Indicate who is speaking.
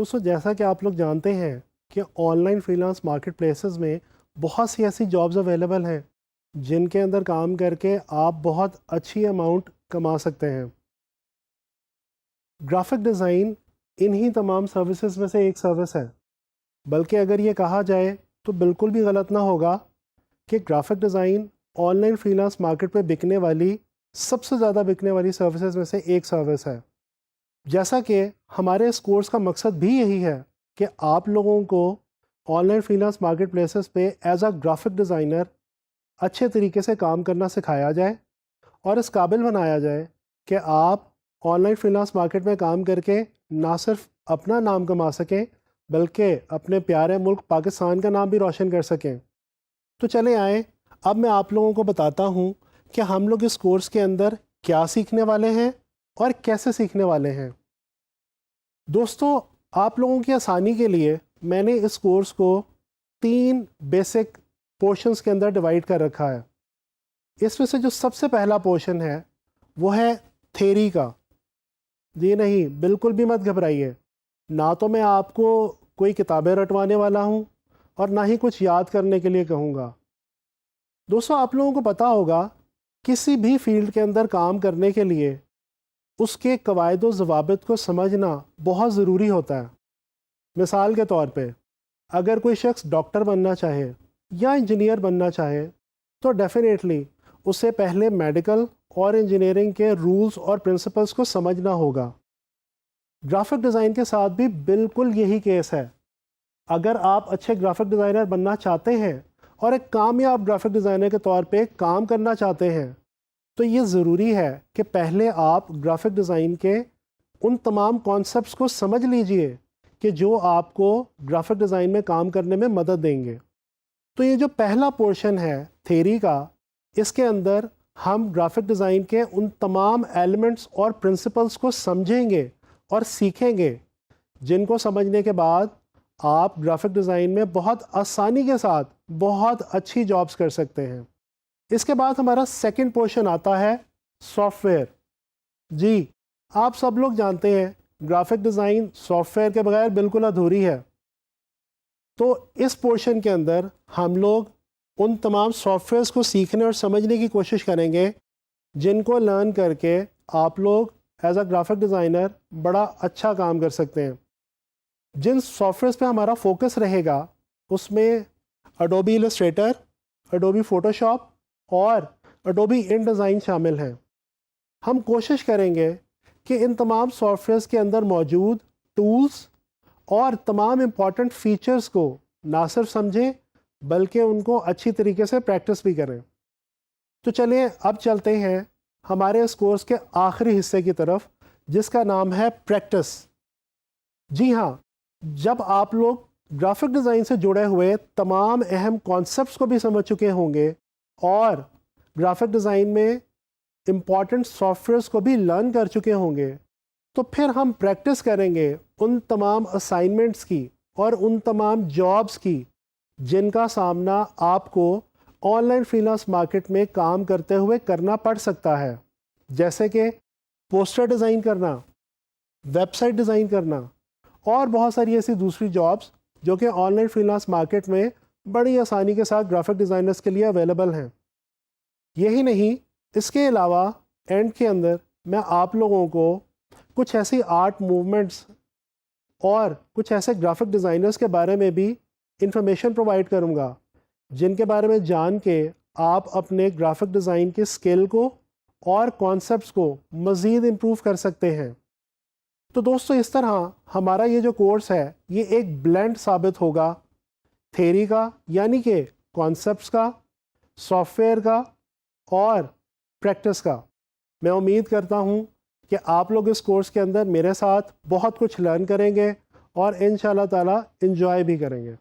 Speaker 1: دوستوں جیسا کہ آپ لوگ جانتے ہیں کہ on line free lance market places میں بہت سی ایسی جابز اویلیبل ہیں جن کے اندر کام کر کے آپ بہت اچھی اماؤنٹ کما سکتے ہیں۔ گرافک ڈیزائن انہی تمام سروسز میں سے ایک سروس ہے، بلکہ اگر یہ کہا جائے تو بالکل بھی غلط نہ ہوگا کہ graphic design on line free lance market پہ بکنے والی سب سے زیادہ بکنے والی سروسز میں سے ایک سروس ہے۔ جیسا کہ ہمارے اس کورس کا مقصد بھی یہی ہے کہ آپ لوگوں کو on line free lance market places پہ ایز اے گرافک ڈیزائنر اچھے طریقے سے کام کرنا سکھایا جائے اور اس قابل بنایا جائے کہ آپ on line free lance market میں کام کر کے نہ صرف اپنا نام کما سکیں بلکہ اپنے پیارے ملک پاکستان کا نام بھی روشن کر سکیں۔ تو چلیں آئیں، اب میں آپ لوگوں کو بتاتا ہوں کہ ہم لوگ اس کورس کے اندر کیا سیکھنے والے ہیں اور کیسے سیکھنے والے ہیں۔ دوستو آپ لوگوں کی آسانی کے لیے میں نے اس کورس کو 3 بیسک پورشنز کے اندر ڈیوائیڈ کر رکھا ہے۔ اس میں سے جو سب سے پہلا پورشن ہے وہ ہے تھیری کا۔ جی نہیں، بالکل بھی مت گھبرائیے، نہ تو میں آپ کو کوئی کتابیں رٹوانے والا ہوں اور نہ ہی کچھ یاد کرنے کے لیے کہوں گا۔ دوستو آپ لوگوں کو پتہ ہوگا کسی بھی فیلڈ کے اندر کام کرنے کے لیے اس کے قواعد و ضوابط کو سمجھنا بہت ضروری ہوتا ہے۔ مثال کے طور پہ اگر کوئی شخص ڈاکٹر بننا چاہے یا انجینئر بننا چاہے تو ڈیفینیٹلی اسے پہلے میڈیکل اور انجینئرنگ کے رولز اور پرنسپلز کو سمجھنا ہوگا۔ گرافک ڈیزائن کے ساتھ بھی بالکل یہی کیس ہے۔ اگر آپ اچھے گرافک ڈیزائنر بننا چاہتے ہیں اور ایک کامیاب گرافک ڈیزائنر کے طور پہ کام کرنا چاہتے ہیں تو یہ ضروری ہے کہ پہلے آپ گرافک ڈیزائن کے ان تمام کانسیپٹس کو سمجھ لیجئے کہ جو آپ کو گرافک ڈیزائن میں کام کرنے میں مدد دیں گے۔ تو یہ جو پہلا پورشن ہے تھیری کا، اس کے اندر ہم گرافک ڈیزائن کے ان تمام ایلیمنٹس اور پرنسپلز کو سمجھیں گے اور سیکھیں گے جن کو سمجھنے کے بعد آپ گرافک ڈیزائن میں بہت آسانی کے ساتھ بہت اچھی جابز کر سکتے ہیں۔ اس کے بعد ہمارا سیکنڈ پورشن آتا ہے سافٹ ویئر۔ جی آپ سب لوگ جانتے ہیں گرافک ڈیزائن سافٹ ویئر کے بغیر بالکل ادھوری ہے۔ تو اس پورشن کے اندر ہم لوگ ان تمام سافٹ ویئرس کو سیکھنے اور سمجھنے کی کوشش کریں گے جن کو لرن کر کے آپ لوگ ایز اے گرافک ڈیزائنر بڑا اچھا کام کر سکتے ہیں۔ جن سافٹ ویئرس پہ ہمارا فوکس رہے گا اس میں اڈوبی السٹریٹر، اڈوبی فوٹوشاپ اور اڈوبی ان ڈیزائن شامل ہیں۔ ہم کوشش کریں گے کہ ان تمام سافٹ ویئرس کے اندر موجود ٹولز اور تمام امپورٹنٹ فیچرز کو نہ صرف سمجھیں بلکہ ان کو اچھی طریقے سے پریکٹس بھی کریں۔ تو چلیے اب چلتے ہیں ہمارے اس کورس کے آخری حصے کی طرف جس کا نام ہے پریکٹس۔ جی ہاں، جب آپ لوگ گرافک ڈیزائن سے جڑے ہوئے تمام اہم کانسیپٹس کو بھی سمجھ چکے ہوں گے اور گرافک ڈیزائن میں امپورٹنٹ سافٹ ویئرس کو بھی لرن کر چکے ہوں گے تو پھر ہم پریکٹس کریں گے ان تمام اسائنمنٹس کی اور ان تمام جابس کی جن کا سامنا آپ کو on line free lance market میں کام کرتے ہوئے کرنا پڑ سکتا ہے، جیسے کہ پوسٹر ڈیزائن کرنا، ویب سائٹ ڈیزائن کرنا اور بہت ساری ایسی دوسری جابس جو کہ on line free lance market میں بڑی آسانی کے ساتھ گرافک ڈیزائنرز کے لیے اویلیبل ہیں۔ یہی نہیں، اس کے علاوہ اینڈ کے اندر میں آپ لوگوں کو کچھ ایسی آرٹ موومنٹس اور کچھ ایسے گرافک ڈیزائنرز کے بارے میں بھی انفارمیشن پرووائڈ کروں گا جن کے بارے میں جان کے آپ اپنے گرافک ڈیزائن کی اسکل کو اور کانسیپٹس کو مزید امپروو کر سکتے ہیں۔ تو دوستو اس طرح ہمارا یہ جو کورس ہے یہ ایک بلینڈ ثابت ہوگا تھیری کا یعنی کہ کانسیپٹس کا، سافٹ ویئر کا اور پریکٹس کا۔ میں امید کرتا ہوں کہ آپ لوگ اس کورس کے اندر میرے ساتھ بہت کچھ لرن کریں گے اور انشاءاللہ تعالی انجوائے بھی کریں گے۔